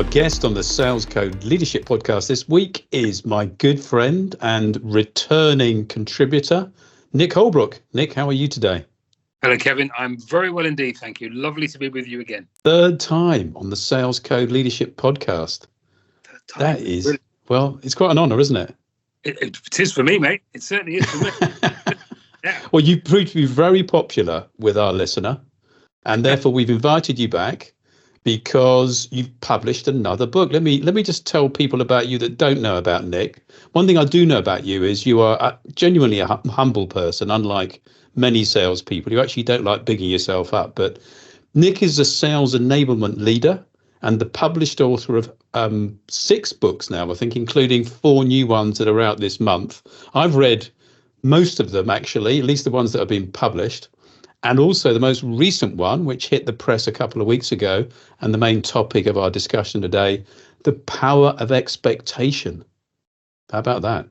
Our guest on the Sales Code Leadership Podcast this week is my good friend and returning contributor, Nick Holbrook. Nick, how are you today? Hello, Kevin. I'm very well indeed, thank you. Lovely to be with you again. Third time on the Sales Code Leadership Podcast. That is, really, well, it's quite an honour, isn't it? It is for me, mate. It certainly is for me. Yeah. Well, you proved to be very popular with our listener, and therefore we've invited you back because you've published another book. Let me just tell people about you that don't know about Nick. One thing I do know about you is you are genuinely a humble person, unlike many salespeople. You actually don't like bigging yourself up. But Nick is a sales enablement leader and the published author of 6 books now, I think, including 4 new ones that are out this month. I've read most of them, actually, at least the ones that have been published. And also the most recent one, which hit the press a couple of weeks ago, and the main topic of our discussion today, the power of expectation. How about that?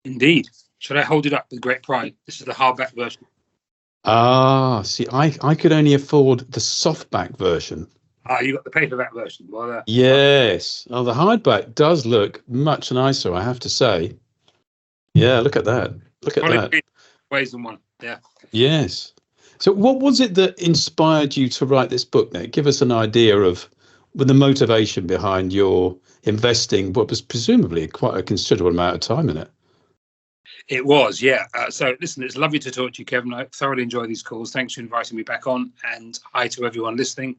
Indeed. Should I hold it up with great pride? This is the hardback version. Ah, see, I could only afford the softback version. Ah, you got the paperback version. Well, yes. Oh, the hardback does look much nicer, I have to say. Yeah, look at that. Look at that. Ways in one. Yeah. Yes. So what was it that inspired you to write this book, Nick? Give us an idea of the motivation behind your investing what was presumably quite a considerable amount of time in it. It was, yeah. So listen, it's lovely to talk to you, Kevin. I thoroughly enjoy these calls. Thanks for inviting me back on, and hi to everyone listening.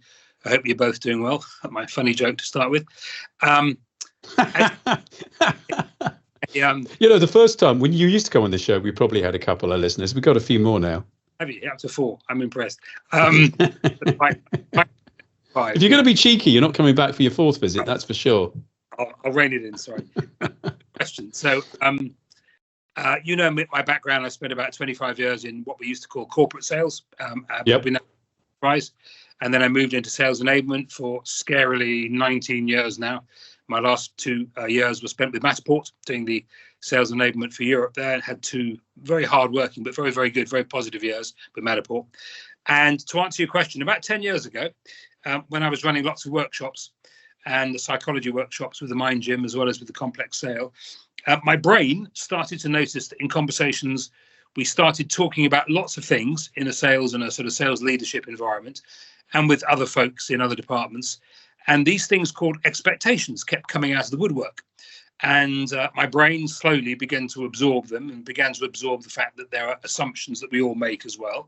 I hope you're both doing well. My funny joke to start with. The first time when you used to come on the show, we probably had a couple of listeners. We've got a few more now. Have you? Up to 4. I'm impressed. If you're going to be cheeky, you're not coming back for your 4th visit, that's for sure. I'll rein it in, sorry. Question. So, my background, I spent about 25 years in what we used to call corporate sales. Enterprise. And then I moved into sales enablement for scarily 19 years now. My last 2 years were spent with Matterport doing the sales enablement for Europe there, and had 2 very hard-working but very, very good, very positive years with Matterport. And to answer your question, about 10 years ago, when I was running lots of workshops and the psychology workshops with the Mind Gym as well as with the complex sale, my brain started to notice that in conversations, we started talking about lots of things in a sales and a sort of sales leadership environment and with other folks in other departments. And these things called expectations kept coming out of the woodwork. And my brain slowly began to absorb them and began to absorb the fact that there are assumptions that we all make as well.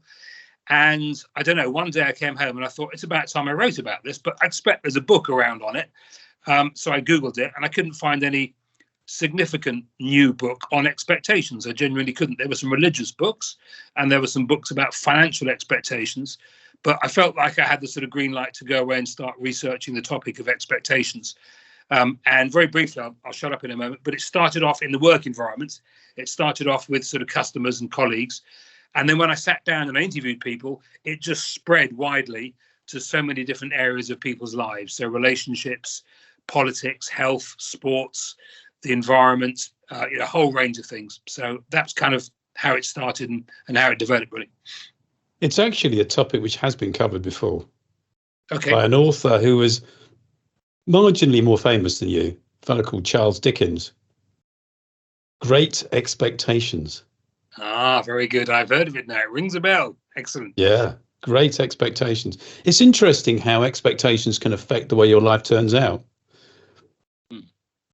And I don't know, one day I came home and I thought, it's about time I wrote about this, but I expect there's a book around on it. So I Googled it and I couldn't find any significant new book on expectations. I genuinely couldn't. There were some religious books and there were some books about financial expectations. But I felt like I had the sort of green light to go away and start researching the topic of expectations. And very briefly, I'll shut up in a moment, but it started off in the work environment. It started off with sort of customers and colleagues. And then when I sat down and I interviewed people, it just spread widely to so many different areas of people's lives. So relationships, politics, health, sports, the environment, a whole range of things. So that's kind of how it started and how it developed, really. It's actually a topic which has been covered before. Okay. By an author who was marginally more famous than you, a fellow called Charles Dickens. Great Expectations. Ah, very good. I've heard of it now. It rings a bell. Excellent. Yeah, Great Expectations. It's interesting how expectations can affect the way your life turns out.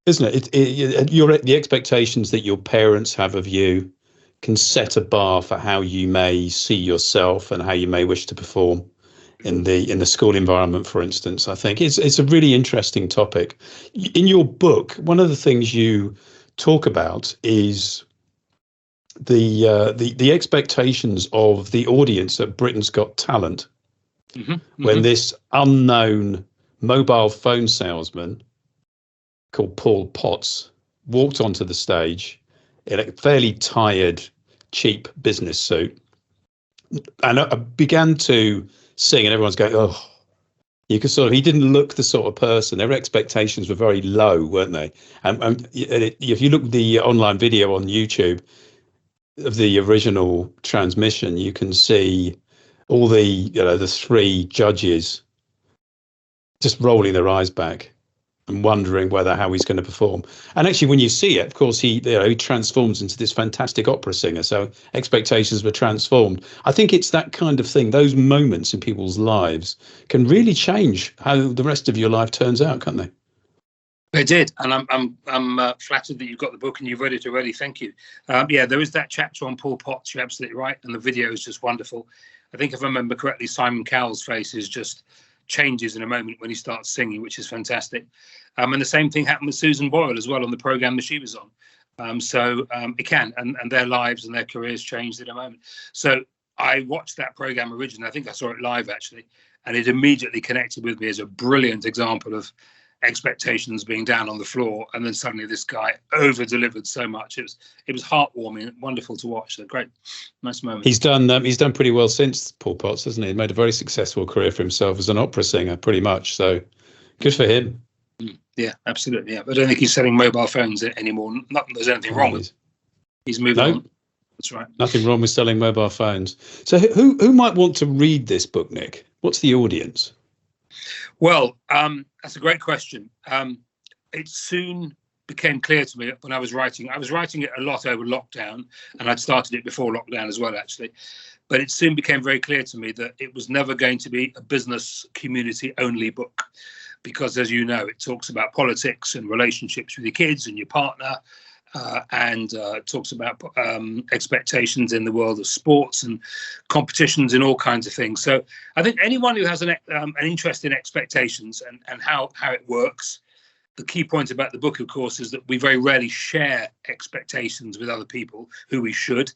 Isn't it? The expectations that your parents have of you can set a bar for how you may see yourself and how you may wish to perform in the school environment, for instance. I think it's a really interesting topic. In your book, one of the things you talk about is the expectations of the audience at Britain's Got Talent, when this unknown mobile phone salesman called Paul Potts walked onto the stage in a fairly tired, cheap business suit, and I began to sing, and everyone's going, oh, you could he didn't look the sort of person. Their expectations were very low, weren't they? And if you look at the online video on YouTube of the original transmission, you can see all the 3 judges just rolling their eyes back and wondering how he's going to perform. And actually, when you see it, of course, he transforms into this fantastic opera singer. So expectations were transformed. I think it's that kind of thing. Those moments in people's lives can really change how the rest of your life turns out, can't they? They did, and I'm flattered that you've got the book and you've read it already. Thank you. Yeah, there is that chapter on Paul Potts. You're absolutely right, and the video is just wonderful. I think if I remember correctly, Simon Cowell's face is just changes in a moment when he starts singing, which is fantastic. And the same thing happened with Susan Boyle as well on the program that she was on. So it can, and their lives and their careers changed in a moment. So I watched that program originally. I think I saw it live actually, and it immediately connected with me as a brilliant example of expectations being down on the floor, and then suddenly this guy over delivered so much. It was heartwarming, wonderful to watch. So great, nice moment. He's done pretty well since, Paul Potts, hasn't he? He made a very successful career for himself as an opera singer, pretty much. So good for him. Yeah, absolutely. Yeah, I don't think he's selling mobile phones anymore. Not that there's anything wrong with. He's moving on. That's right. Nothing wrong with selling mobile phones. So who might want to read this book, Nick? What's the audience? Well, that's a great question. It soon became clear to me when I was writing. I was writing it a lot over lockdown, and I'd started it before lockdown as well, actually. But it soon became very clear to me that it was never going to be a business community only book, because, as you know, it talks about politics and relationships with your kids and your partner, and talks about expectations in the world of sports and competitions and all kinds of things. So I think anyone who has an interest in expectations and how it works, the key point about the book, of course, is that we very rarely share expectations with other people, who we should,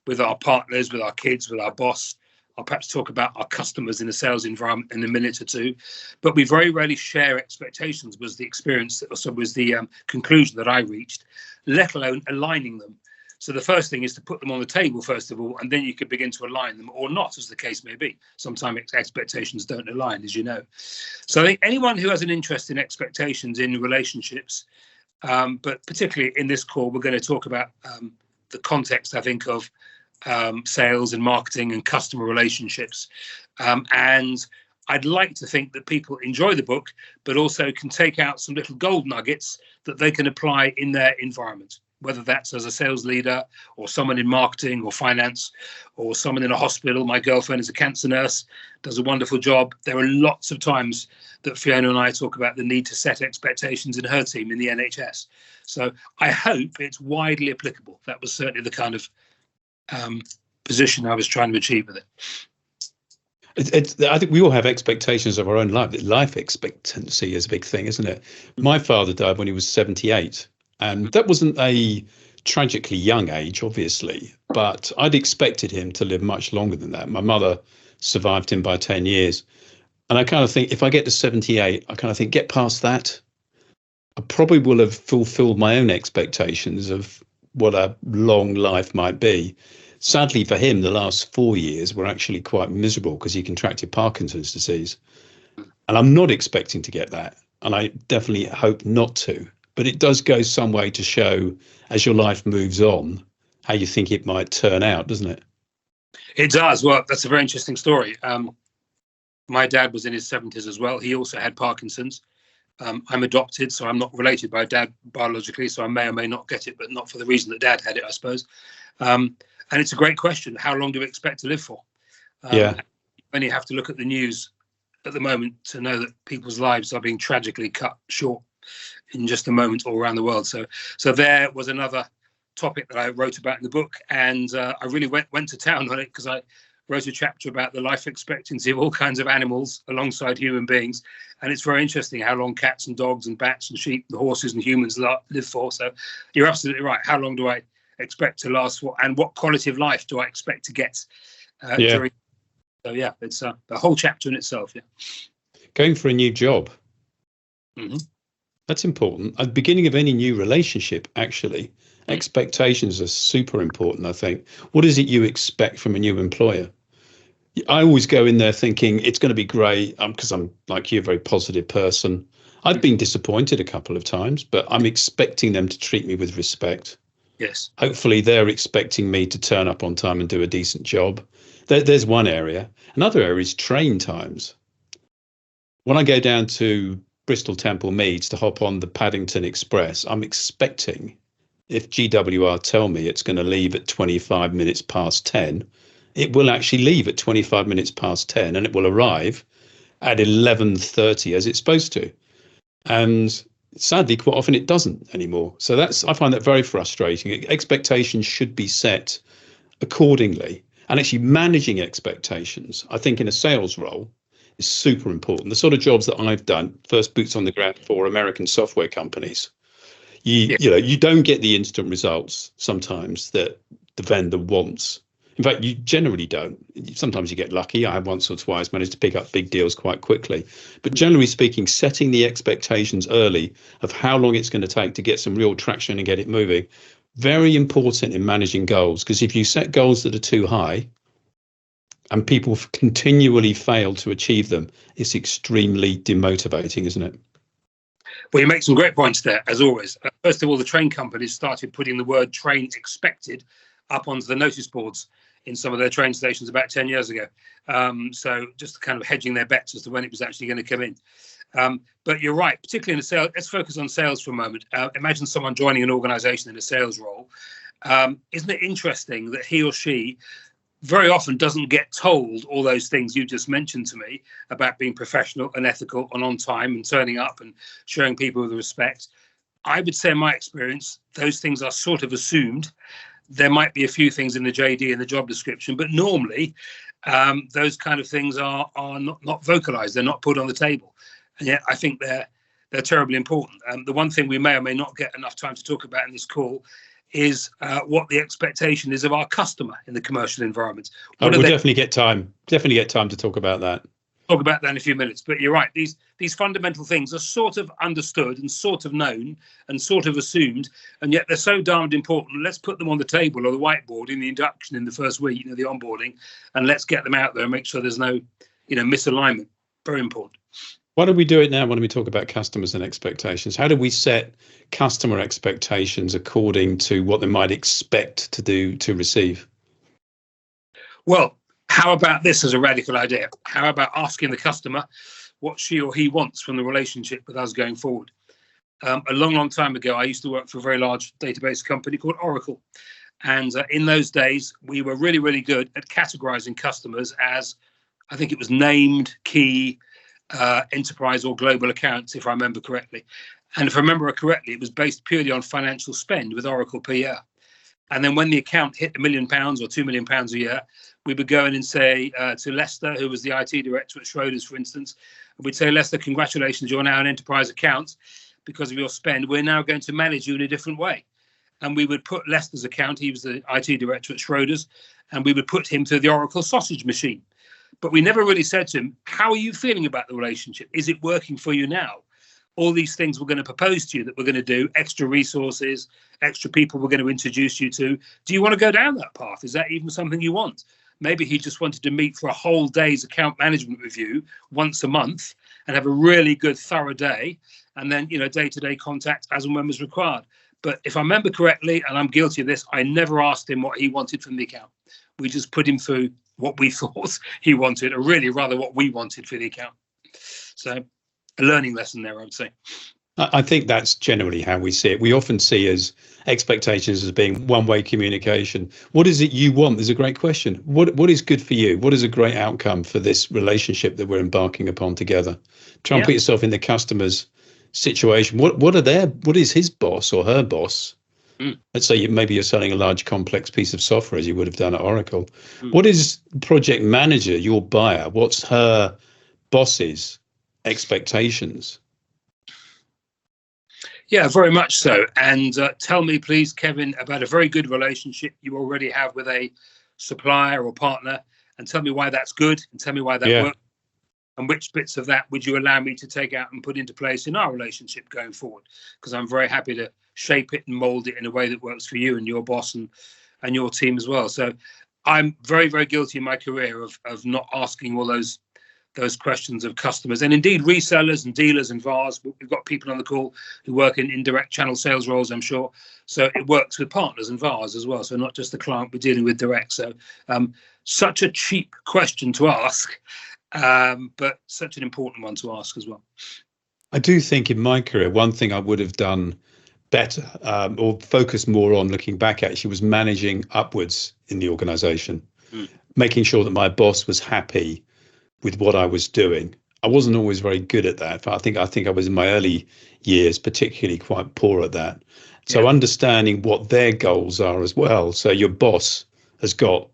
with our partners, with our kids, with our boss. I'll perhaps talk about our customers in a sales environment in a minute or two, but we very rarely share expectations, was the experience, was the conclusion that I reached, let alone aligning them. So the first thing is to put them on the table, first of all, and then you could begin to align them or not, as the case may be. Sometimes expectations don't align, as you know. So I think anyone who has an interest in expectations in relationships, but particularly in this call, we're going to talk about the context, I think, of sales and marketing and customer relationships. And I'd like to think that people enjoy the book, but also can take out some little gold nuggets that they can apply in their environment, whether that's as a sales leader or someone in marketing or finance or someone in a hospital. My girlfriend is a cancer nurse, does a wonderful job. There are lots of times that Fiona and I talk about the need to set expectations in her team in the NHS. So I hope it's widely applicable. That was certainly the kind of position I was trying to achieve with it. I think we all have expectations of our own life. Life expectancy is a big thing, isn't it? My father died when he was 78, and that wasn't a tragically young age, obviously, but I'd expected him to live much longer than that. My mother survived him by 10 years. And I kind of think if I get to 78, I kind of think, get past that. I probably will have fulfilled my own expectations of what a long life might be. Sadly for him, the last 4 years were actually quite miserable because he contracted Parkinson's disease. And I'm not expecting to get that. And I definitely hope not to. But it does go some way to show, as your life moves on, how you think it might turn out, doesn't it? It does. Well, that's a very interesting story. My dad was in his 70s as well. He also had Parkinson's. I'm adopted, so I'm not related by dad biologically, so I may or may not get it, but not for the reason that dad had it, I suppose. And it's a great question. How long do we expect to live for? Yeah. You only have to look at the news at the moment to know that people's lives are being tragically cut short in just a moment all around the world. So there was another topic that I wrote about in the book, and I really went to town on it because I wrote a chapter about the life expectancy of all kinds of animals alongside human beings. And it's very interesting how long cats and dogs and bats and sheep and horses and humans live for. So you're absolutely right. How long do I expect to last for, and what quality of life do I expect to get during? So yeah, it's a whole chapter in itself. Yeah. Going for a new job. Mm-hmm. That's important. At the beginning of any new relationship, actually, expectations are super important, I think. What is it you expect from a new employer? I always go in there thinking it's going to be great because I'm, like you, a very positive person. I've been disappointed a couple of times, but I'm expecting them to treat me with respect. Yes. Hopefully they're expecting me to turn up on time and do a decent job. There's one area. Another area is train times. when I go down to Bristol Temple Meads to hop on the Paddington Express, I'm expecting, if GWR tell me it's going to leave at 25 minutes past 10, it will actually leave at 25 minutes past 10 and it will arrive at 11:30 as it's supposed to. And sadly, quite often it doesn't anymore. So I find that very frustrating. Expectations should be set accordingly. And actually managing expectations, I think in a sales role, is super important. The sort of jobs that I've done, first boots on the ground for American software companies, you don't get the instant results sometimes that the vendor wants. In fact, you generally don't. Sometimes you get lucky. I have once or twice managed to pick up big deals quite quickly. But generally speaking, setting the expectations early of how long it's going to take to get some real traction and get it moving, very important in managing goals. Because if you set goals that are too high and people continually fail to achieve them, it's extremely demotivating, isn't it? Well, you make some great points there, as always. First of all, the train companies started putting the word train expected up onto the notice boards in some of their train stations about 10 years ago. So just kind of hedging their bets as to when it was actually going to come in. But you're right, particularly in the sales. Let's focus on sales for a moment. Imagine someone joining an organization in a sales role. Isn't it interesting that he or she very often doesn't get told all those things you just mentioned to me about being professional and ethical and on time and turning up and showing people with respect? I would say in my experience, those things are sort of assumed. There might be a few things in the JD and the job description, but normally those kind of things are not vocalized. They're not put on the table. And yet I think they're terribly important. The one thing we may or may not get enough time to talk about in this call is what the expectation is of our customer in the commercial environment. We'll definitely get time to talk about that. Talk about that in a few minutes. But you're right, these fundamental things are sort of understood and sort of known and sort of assumed, and yet they're so darned important. Let's put them on the table or the whiteboard in the induction in the first week, the onboarding, and let's get them out there and make sure there's no misalignment. Very important. Why don't we do it now when we talk about customers and expectations? How do we set customer expectations according to what they might expect to receive? Well, how about this as a radical idea? How about asking the customer what she or he wants from the relationship with us going forward? A long time ago, I used to work for a very large database company called Oracle. And in those days, we were really, really good at categorizing customers as, I think it was named, key, enterprise or global accounts, if I remember correctly. And if I remember correctly, it was based purely on financial spend with Oracle per year. And then when the account hit £1 million or £2 million a year, we would go in and say to Lester, who was the IT director at Schroders, for instance, we'd say, Lester, congratulations, you're now an enterprise account. Because of your spend, we're now going to manage you in a different way. And we would put Lester's account, he was the IT director at Schroders, and we would put him through the Oracle sausage machine. But we never really said to him, how are you feeling about the relationship? Is it working for you now? All these things we're going to propose to you that we're going to do, extra resources, extra people we're going to introduce you to. Do you want to go down that path? Is that even something you want? Maybe he just wanted to meet for a whole day's account management review once a month and have a really good, thorough day. And then, day-to-day contact as and when was required. But if I remember correctly, and I'm guilty of this, I never asked him what he wanted from the account. We just put him through what we thought he wanted, or really rather what we wanted for the account. So a learning lesson there, I would say. I think that's generally how we see it. We often see as expectations as being one-way communication. What is it you want? Is a great question. What is good for you? What is a great outcome for this relationship that we're embarking upon together? Try and put yourself in the customer's situation. What is his boss or her boss? Let's say maybe you're selling a large complex piece of software as you would have done at Oracle. What is project manager, your buyer? What's her boss's expectations? Yeah, very much so. And tell me, please, Kevin, about a very good relationship you already have with a supplier or partner, and tell me why that's good, and tell me why that works, and which bits of that would you allow me to take out and put into place in our relationship going forward? Because I'm very happy to shape it and mold it in a way that works for you and your boss and your team as well. So I'm very, very guilty in my career of not asking all those questions of customers, and indeed resellers and dealers and VARs. We've got people on the call who work in indirect channel sales roles, I'm sure. So it works with partners and VARs as well. So not just the client we're dealing with direct. So such a cheap question to ask. but such an important one to ask as well. I do think in my career, one thing I would have done better or focus more on looking back actually was managing upwards in the organization, making sure that my boss was happy with what I was doing. I wasn't always very good at that. I think I was in my early years particularly quite poor at that. So understanding what their goals are as well. So your boss has got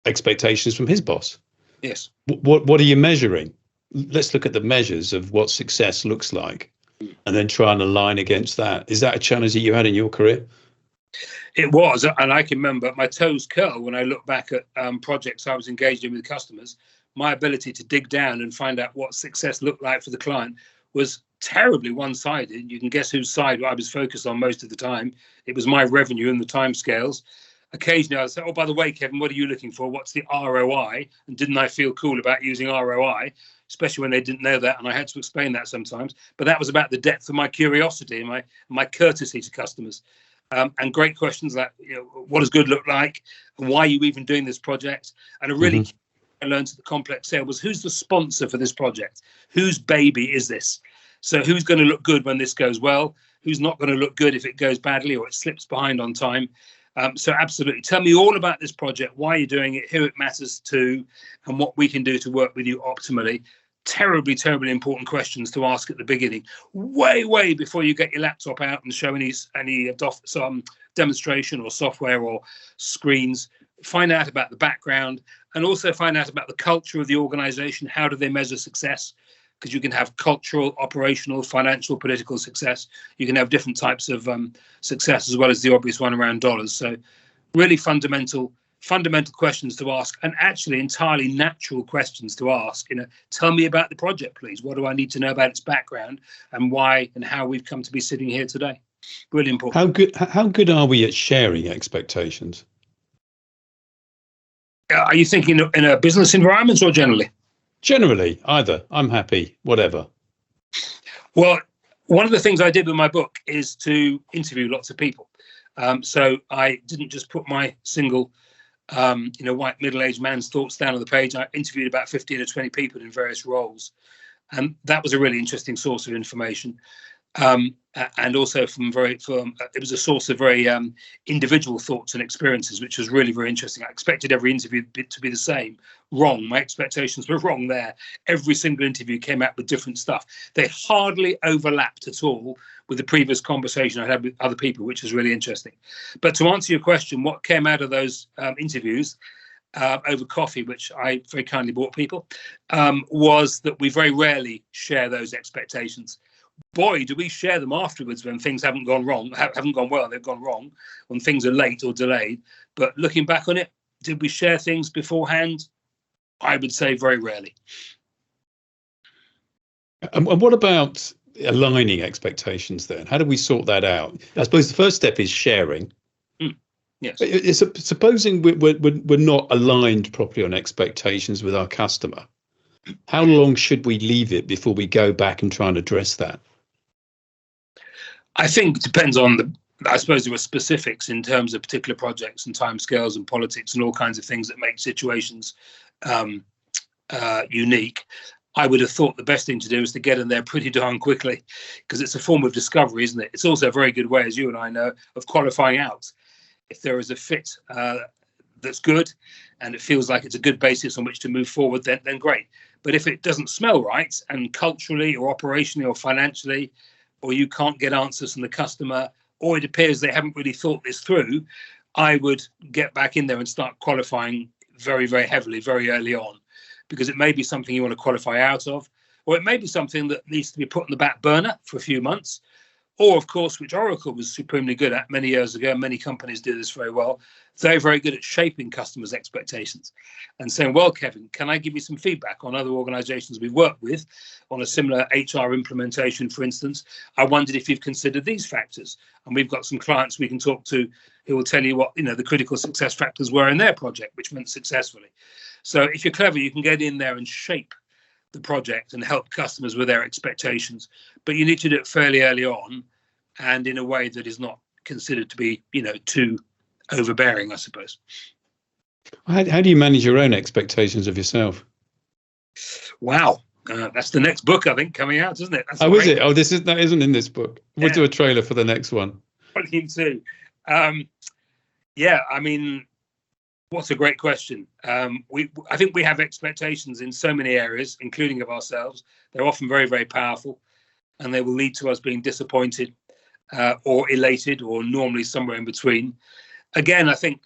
expectations from his boss. Yes. What are you measuring? Let's look at the measures of what success looks like and then try and align against that. Is that a challenge that you had in your career? It was, and I can remember my toes curl when I look back at projects I was engaged in with customers. My ability to dig down and find out what success looked like for the client was terribly one-sided. You can guess whose side I was focused on most of the time. It was my revenue and the timescales. Occasionally I'd say, oh, by the way, Kevin, what are you looking for? What's the ROI? And didn't I feel cool about using ROI, especially when they didn't know that? And I had to explain that sometimes. But that was about the depth of my curiosity and my courtesy to customers. And great questions like, what does good look like? And why are you even doing this project? And a really I learned at the complex sale was, who's the sponsor for this project? Whose baby is this? So who's going to look good when this goes well? Who's not going to look good if it goes badly or it slips behind on time? So absolutely. Tell me all about this project, why you're doing it, who it matters to, and what we can do to work with you optimally. Terribly, terribly important questions to ask at the beginning, way before you get your laptop out and show any demonstration or software or screens. Find out about the background and also find out about the culture of the organization. How do they measure success? Because you can have cultural, operational, financial, political success. You can have different types of success as well as the obvious one around dollars. So really fundamental questions to ask, and actually entirely natural questions to ask. Tell me about the project, please. What do I need to know about its background and why and how we've come to be sitting here today? Really important. How good are we at sharing expectations? Are you thinking in a business environment or generally? Generally, either. I'm happy, whatever. Well, one of the things I did with my book is to interview lots of people. So I didn't just put my single white middle-aged man's thoughts down on the page. I interviewed about 15 or 20 people in various roles. And that was a really interesting source of information. And also it was a source of very individual thoughts and experiences, which was really very interesting. I expected every interview to be the same. Wrong. My expectations were wrong there. Every single interview came out with different stuff. They hardly overlapped at all with the previous conversation I had with other people, which was really interesting. But to answer your question, what came out of those interviews over coffee, which I very kindly bought people, was that we very rarely share those expectations. Boy, do we share them afterwards when things haven't gone well, they've gone wrong, when things are late or delayed. But looking back on it, did we share things beforehand? I would say very rarely. And what about aligning expectations then? How do we sort that out? I suppose the first step is sharing. Yes. Supposing we're not aligned properly on expectations with our customer, how long should we leave it before we go back and try and address that? I think it depends on I suppose there are specifics in terms of particular projects and timescales and politics and all kinds of things that make situations unique. I would have thought the best thing to do is to get in there pretty darn quickly, because it's a form of discovery, isn't it? It's also a very good way, as you and I know, of qualifying out. If there is a fit that's good and it feels like it's a good basis on which to move forward, then great. But if it doesn't smell right, and culturally or operationally or financially, or you can't get answers from the customer, or it appears they haven't really thought this through, I would get back in there and start qualifying very, very heavily, very early on, because it may be something you want to qualify out of, or it may be something that needs to be put on the back burner for a few months. Or, of course, which Oracle was supremely good at many years ago, many companies do this very well, they're very good at shaping customers' expectations and saying, well, Kevin, can I give you some feedback on other organizations we've worked with on a similar HR implementation, for instance? I wondered if you've considered these factors. And we've got some clients we can talk to who will tell you what the critical success factors were in their project, which went successfully. So if you're clever, you can get in there and shape the project and help customers with their expectations, but you need to do it fairly early on and in a way that is not considered to be too overbearing, I suppose. How do you manage your own expectations of yourself? Wow. That's the next book, I think, coming out, isn't it? That's is it? Oh, that isn't in this book. We'll do a trailer for the next one. Volume 2. Yeah, I mean, what's a great question. I think we have expectations in so many areas, including of ourselves. They're often very, very powerful, and they will lead to us being disappointed or elated, or normally somewhere in between. Again, I think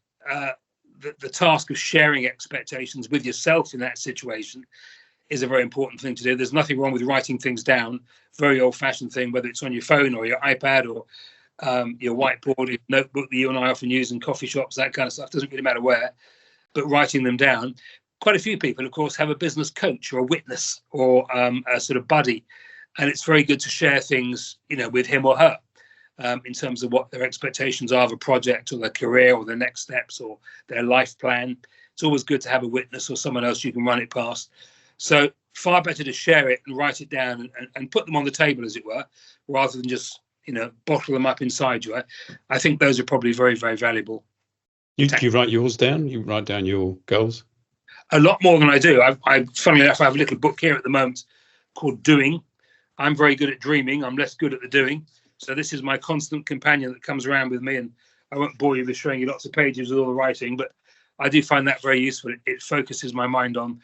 the task of sharing expectations with yourself in that situation is a very important thing to do. There's nothing wrong with writing things down, very old-fashioned thing, whether it's on your phone or your iPad or your whiteboard, your notebook that you and I often use in coffee shops, that kind of stuff. Doesn't really matter where, but writing them down. Quite a few people, of course, have a business coach or a witness or a sort of buddy, and it's very good to share things, with him or her in terms of what their expectations are of a project or their career or their next steps or their life plan. It's always good to have a witness or someone else you can run it past. So far better to share it and write it down and put them on the table, as it were, rather than just, bottle them up inside you. I think those are probably very, very valuable. Do you write yours down? You write down your goals? A lot more than I do. Funnily enough, I have a little book here at the moment called Doing. I'm very good at dreaming. I'm less good at the doing. So this is my constant companion that comes around with me. And I won't bore you with showing you lots of pages with all the writing, but I do find that very useful. It focuses my mind on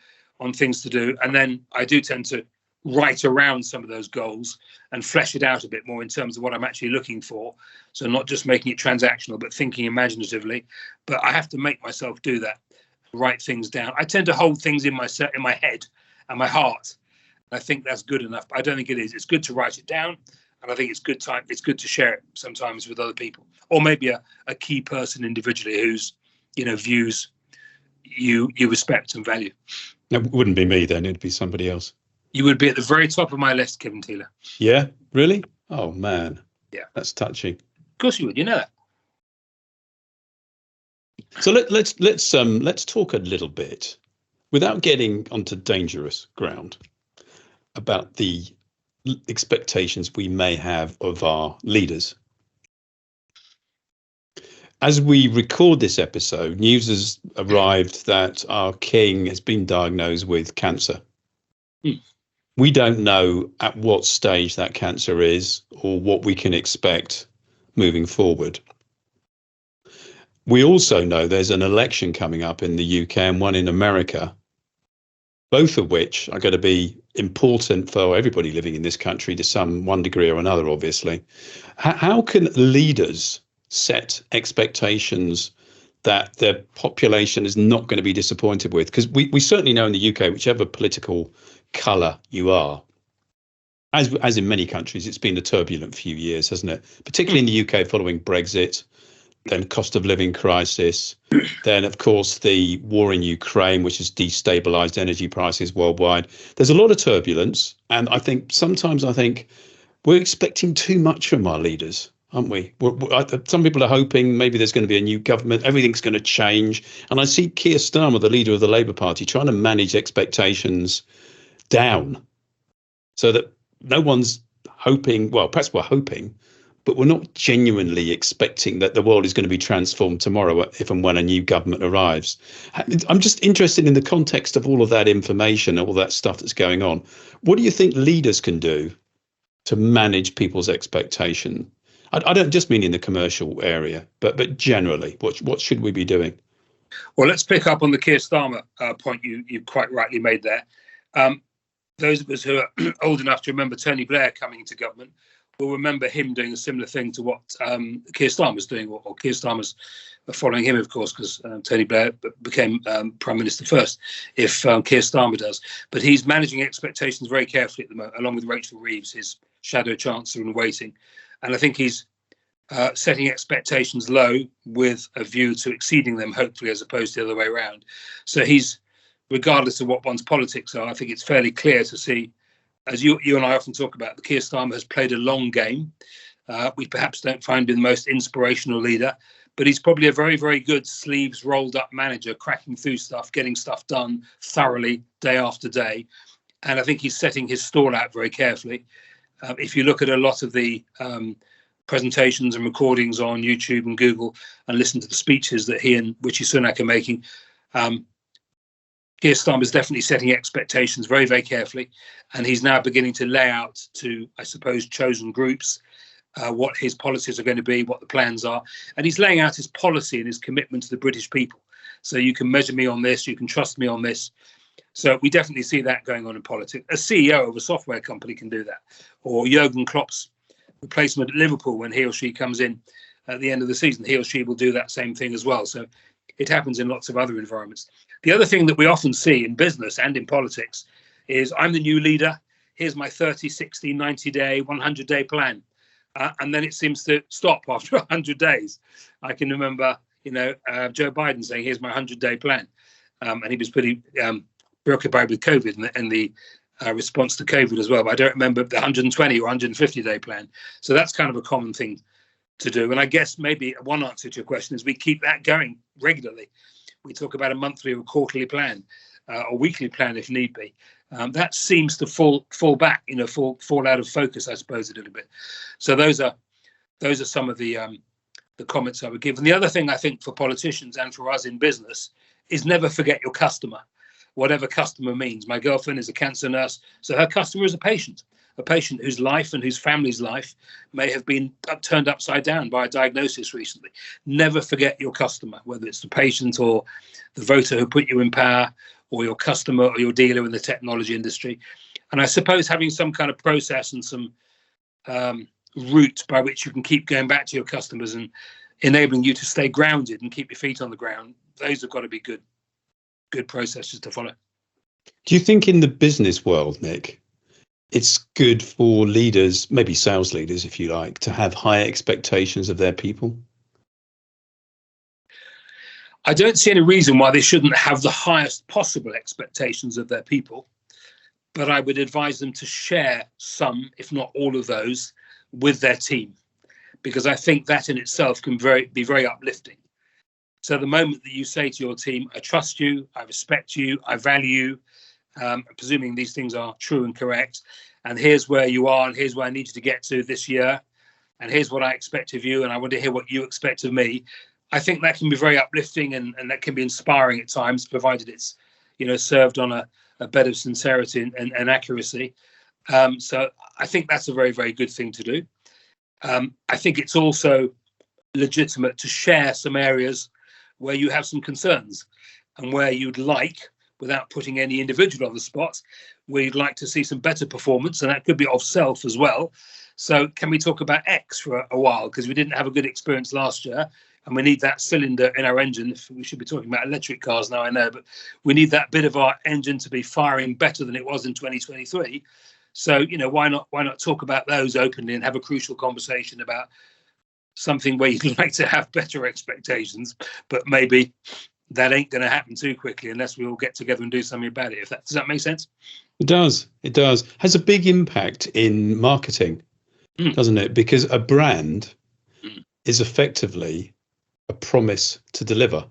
things to do. And then I do tend to write around some of those goals and flesh it out a bit more in terms of what I'm actually looking for. So not just making it transactional, but thinking imaginatively. But I have to make myself do that, write things down. I tend to hold things in my head and my heart. I think that's good enough, but I don't think it is. It's good to write it down, and I think it's good to share it sometimes with other people, or maybe a key person individually whose views you respect and value. It wouldn't be me then; it'd be somebody else. You would be at the very top of my list, Kevin Teeler. Yeah, really? Oh man, yeah, that's touching. Of course you would. You know that. So let's talk a little bit, without getting onto dangerous ground, about the expectations we may have of our leaders. As we record this episode, news has arrived that our king has been diagnosed with cancer. We don't know at what stage that cancer is or what we can expect moving forward. We also know there's an election coming up in the UK and one in America, both of which are going to be important for everybody living in this country to one degree or another, obviously. How can leaders set expectations that their population is not going to be disappointed with? Because we certainly know in the UK, whichever political colour you are, as in many countries, it's been a turbulent few years, hasn't it? Particularly in the UK following Brexit, then cost of living crisis, then, of course, the war in Ukraine, which has destabilized energy prices worldwide. There's a lot of turbulence. And I think sometimes we're expecting too much from our leaders, aren't we? Some people are hoping maybe there's going to be a new government, everything's going to change. And I see Keir Starmer, the leader of the Labour Party, trying to manage expectations down so that no one's hoping, well, perhaps we're hoping, but we're not genuinely expecting that the world is going to be transformed tomorrow if and when a new government arrives. I'm just interested in the context of all of that information, all that stuff that's going on. What do you think leaders can do to manage people's expectation? I don't just mean in the commercial area, but generally, what should we be doing? Well, let's pick up on the Keir Starmer point you quite rightly made there. Those of us who are old enough to remember Tony Blair coming into government will remember him doing a similar thing to what Keir Starmer's doing, or Keir Starmer's following him, of course, because Tony Blair became Prime Minister first, if Keir Starmer does. But he's managing expectations very carefully at the moment, along with Rachel Reeves, his shadow chancellor in waiting. And I think he's setting expectations low with a view to exceeding them, hopefully, as opposed to the other way around. So he's, regardless of what one's politics are, I think it's fairly clear to see, as you and I often talk about, the Keir Starmer has played a long game. We perhaps don't find him the most inspirational leader, but he's probably a very, very good sleeves rolled up manager, cracking through stuff, getting stuff done thoroughly day after day. And I think he's setting his stall out very carefully. If you look at a lot of the presentations and recordings on YouTube and Google and listen to the speeches that he and Rishi Sunak are making, Keir Starmer's definitely setting expectations very, very carefully, and he's now beginning to lay out to, I suppose, chosen groups what his policies are going to be, what the plans are, and he's laying out his policy and his commitment to the British people. So you can measure me on this, you can trust me on this. So we definitely see that going on in politics. A CEO of a software company can do that, or Jurgen Klopp's replacement at Liverpool, when he or she comes in at the end of the season, he or she will do that same thing as well. So it happens in lots of other environments. The other thing that we often see in business and in politics is, I'm the new leader, here's my 30, 60, 90-day, 100-day plan. And then it seems to stop after 100 days. I can remember, Joe Biden saying, here's my 100-day plan. And he was pretty preoccupied with COVID and the response to COVID as well. But I don't remember the 120 or 150-day plan. So that's kind of a common thing to do. And I guess maybe one answer to your question is we keep that going regularly. We talk about a monthly or quarterly plan, or weekly plan if need be. That seems to fall back, fall out of focus, I suppose, a little bit. So those are some of the comments I would give. And the other thing I think for politicians and for us in business is never forget your customer, whatever customer means. My girlfriend is a cancer nurse, so her customer is a patient whose life and whose family's life may have been turned upside down by a diagnosis recently. Never forget your customer, whether it's the patient or the voter who put you in power, or your customer or your dealer in the technology industry. And I suppose having some kind of process and some route by which you can keep going back to your customers and enabling you to stay grounded and keep your feet on the ground, those have got to be good processes to follow. Do you think in the business world, Nick, it's good for leaders, maybe sales leaders, if you like, to have high expectations of their people? I don't see any reason why they shouldn't have the highest possible expectations of their people, but I would advise them to share some, if not all of those, with their team, because I think that in itself can be very uplifting. So the moment that you say to your team, I trust you, I respect you, I value you, presuming these things are true and correct, and here's where you are, and here's where I need you to get to this year, and here's what I expect of you, and I want to hear what you expect of me. I think that can be very uplifting and that can be inspiring at times, provided it's, served on a bed of sincerity and accuracy. So I think that's a very, very good thing to do. I think it's also legitimate to share some areas where you have some concerns and where you'd like, without putting any individual on the spot, where you'd like to see some better performance, and that could be of self as well. So can we talk about X for a while? Because we didn't have a good experience last year. And we need that cylinder in our engine. We should be talking about electric cars now, I know, but we need that bit of our engine to be firing better than it was in 2023. So, why not talk about those openly and have a crucial conversation about something where you'd like to have better expectations, but maybe that ain't going to happen too quickly unless we all get together and do something about it. Does that make sense? It does. It does. Has a big impact in marketing, doesn't it? Because a brand is effectively a promise to deliver.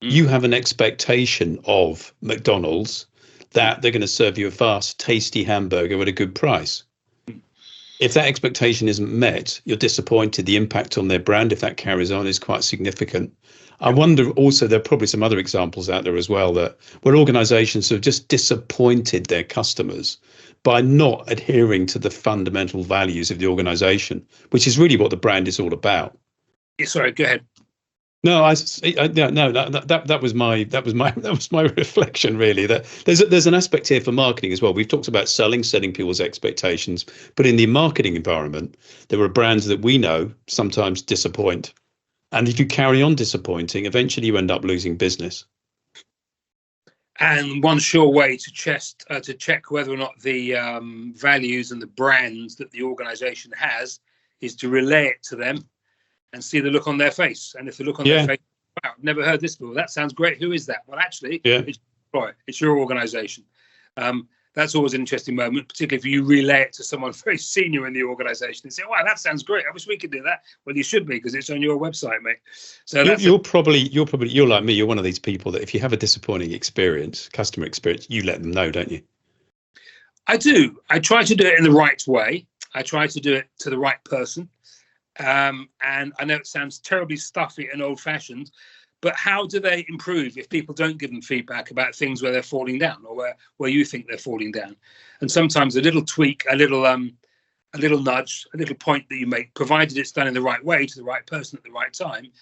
You have an expectation of McDonald's that they're going to serve you a fast, tasty hamburger at a good price. If that expectation isn't met, you're disappointed. The impact on their brand, if that carries on, is quite significant. I wonder also, there are probably some other examples out there as well, that where organizations have just disappointed their customers by not adhering to the fundamental values of the organization, which is really what the brand is all about. Sorry, go ahead. No, that was my reflection, really. That there's an aspect here for marketing as well. We've talked about setting people's expectations, but in the marketing environment, there are brands that we know sometimes disappoint, and if you carry on disappointing, eventually you end up losing business. And one sure way to check whether or not the values and the brands that the organisation has is to relay it to them and see the look on their face. And if the look on their face, wow, I've never heard this before. That sounds great. Who is that? Well, actually, it's your organisation. That's always an interesting moment, particularly if you relay it to someone very senior in the organisation and say, wow, that sounds great. I wish we could do that. Well, you should be, because it's on your website, mate. So you're like me. You're one of these people that if you have a disappointing customer experience, you let them know, don't you? I do. I try to do it in the right way. I try to do it to the right person. And I know it sounds terribly stuffy and old-fashioned, But how do they improve if people don't give them feedback about things where they're falling down, or where you think they're falling down? And sometimes a little tweak, a little nudge, a little point that you make, provided it's done in the right way to the right person at the right time,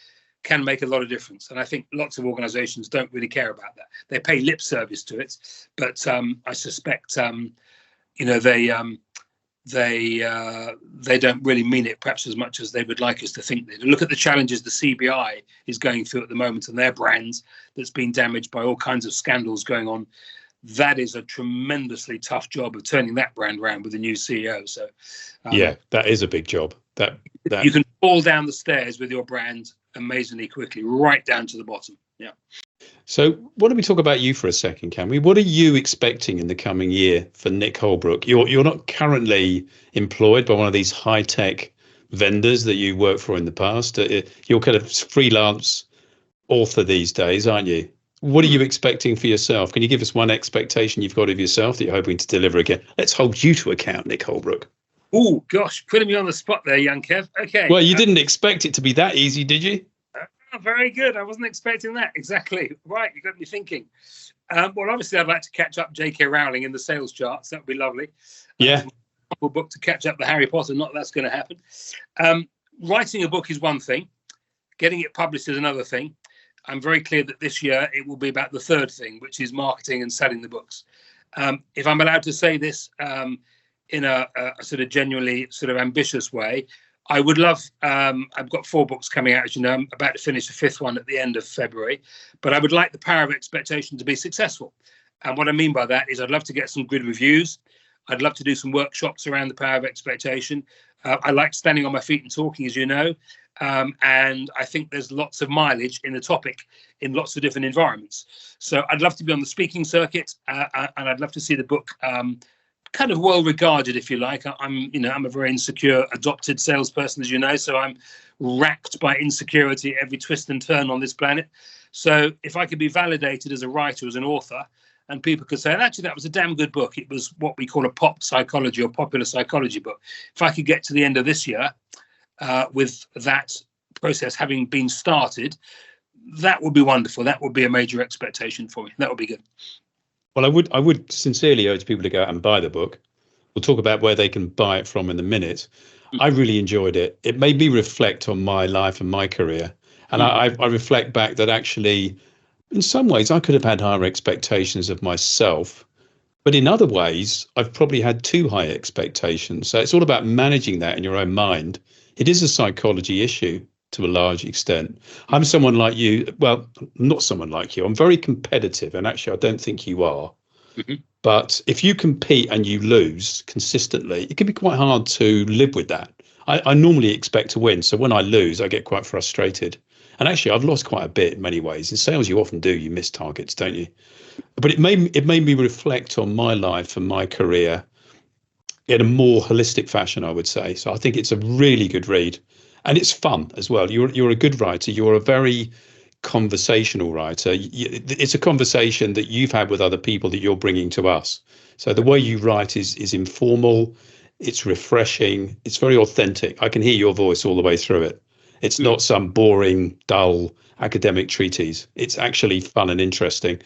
can make a lot of difference. And I think lots of organizations don't really care about that. They pay lip service to it, but I suspect they don't really mean it perhaps as much as they would like us to think. They look at the challenges the CBI is going through at the moment and their brands that's been damaged by all kinds of scandals going on. That is a tremendously tough job of turning that brand around with a new CEO. So yeah, that is a big job. That you can fall down the stairs with your brand amazingly quickly, right down to the bottom. Yeah. So why don't we talk about you for a second, can we? What are you expecting in the coming year for Nick Holbrook? You're not currently employed by one of these high-tech vendors that you worked for in the past. You're kind of freelance author these days, aren't you? What are you expecting for yourself? Can you give us one expectation you've got of yourself that you're hoping to deliver again? Let's hold you to account, Nick Holbrook. Oh, gosh, putting me on the spot there, young Kev. Okay. Well, you didn't expect it to be that easy, did you? Very good. I wasn't expecting that. Exactly. Right. You got me thinking. Well, obviously, I'd like to catch up J.K. Rowling in the sales charts. That would be lovely. Yeah. A book to catch up the Harry Potter. Not that's going to happen. Writing a book is one thing. Getting it published is another thing. I'm very clear that this year it will be about the third thing, which is marketing and selling the books. If I'm allowed to say this in a sort of genuinely sort of ambitious way, I would love, I've got 4 books coming out, as you know. I'm about to finish the 5th one at the end of February, but I would like the Power of Expectation to be successful. And what I mean by that is I'd love to get some good reviews. I'd love to do some workshops around the Power of Expectation. I like standing on my feet and talking, as you know. And I think there's lots of mileage in the topic in lots of different environments. So I'd love to be on the speaking circuit, and I'd love to see the book kind of well regarded, if you like. I'm a very insecure adopted salesperson, as you know, so I'm racked by insecurity at every twist and turn on this planet. So if I could be validated as a writer, as an author, and people could say, actually, that was a damn good book. It was what we call a pop psychology or popular psychology book. If I could get to the end of this year with that process having been started, that would be wonderful. That would be a major expectation for me. That would be good. Well, I would sincerely urge people to go out and buy the book. We'll talk about where they can buy it from in a minute. I really enjoyed it. It made me reflect on my life and my career. And I reflect back that actually, in some ways, I could have had higher expectations of myself. But in other ways, I've probably had too high expectations. So it's all about managing that in your own mind. It is a psychology issue to a large extent. I'm someone like you. Well, not someone like you. I'm very competitive. And actually, I don't think you are. Mm-hmm. But if you compete and you lose consistently, it can be quite hard to live with that. I normally expect to win. So when I lose, I get quite frustrated. And actually, I've lost quite a bit in many ways. In sales, you often do. You miss targets, don't you? But it made me reflect on my life and my career in a more holistic fashion, I would say. So I think it's a really good read. And it's fun as well. You're a good writer. You're a very conversational writer. It's a conversation that you've had with other people that you're bringing to us. So the way you write is informal. It's refreshing. It's very authentic. I can hear your voice all the way through it. It's not some boring, dull academic treatise. It's actually fun and interesting.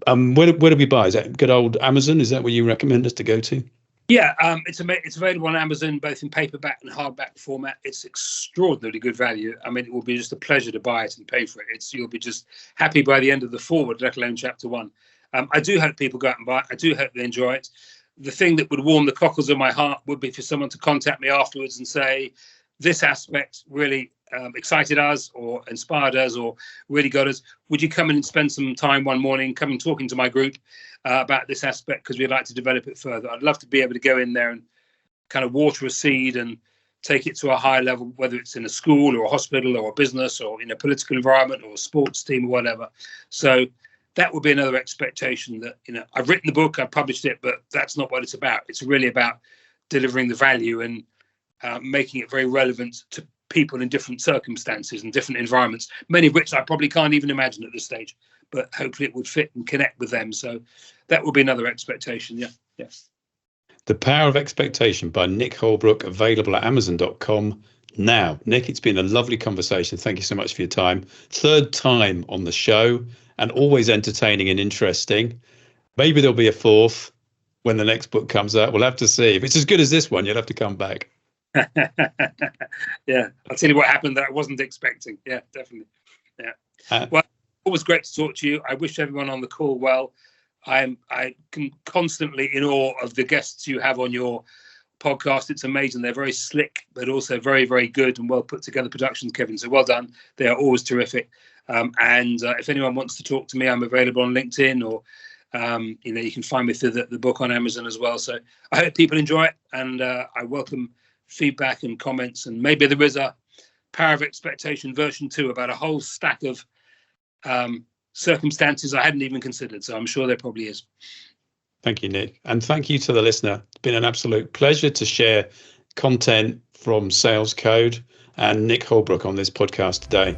Where do we buy? Is that good old Amazon? Is that where you recommend us to go to? Yeah, it's available on Amazon, both in paperback and hardback format. It's extraordinarily good value. I mean, it will be just a pleasure to buy it and pay for it. You'll be just happy by the end of the forward, let alone chapter 1. I do hope people go out and buy it. I do hope they enjoy it. The thing that would warm the cockles of my heart would be for someone to contact me afterwards and say, this aspect really excited us or inspired us or really got us. Would you come in and spend some time one morning, come and talking to my group about this aspect, because we'd like to develop it further. I'd love to be able to go in there and kind of water a seed and take it to a higher level, whether it's in a school or a hospital or a business or in a political environment or a sports team or whatever. So that would be another expectation that, I've written the book, I've published it, but that's not what it's about. It's really about delivering the value and making it very relevant to people in different circumstances and different environments, many of which I probably can't even imagine at this stage, but hopefully it would fit and connect with them. So that will be another expectation. Yeah. The Power of Expectation by Nick Holbrook, available at amazon.com. Now, Nick, it's been a lovely conversation. Thank you so much for your time. Third time on the show, and always entertaining and interesting. Maybe there'll be a fourth when the next book comes out. We'll have to see. If it's as good as this one, you'll have to come back. Yeah, I'll tell you what happened that I wasn't expecting. Yeah, definitely. Yeah. Well, it was great to talk to you. I wish everyone on the call well. I can constantly in awe of the guests you have on your podcast. It's amazing. They're very slick, but also very, very good and well put together productions, Kevin. So well done. They are always terrific. And if anyone wants to talk to me, I'm available on LinkedIn, or you can find me through the book on Amazon as well. So I hope people enjoy it, and I welcome feedback and comments. And maybe there is a Power of Expectation version 2 about a whole stack of circumstances I hadn't even considered. So I'm sure there probably is. Thank you, Nick. And thank you to the listener. It's been an absolute pleasure to share content from Sales Code and Nick Holbrook on this podcast today.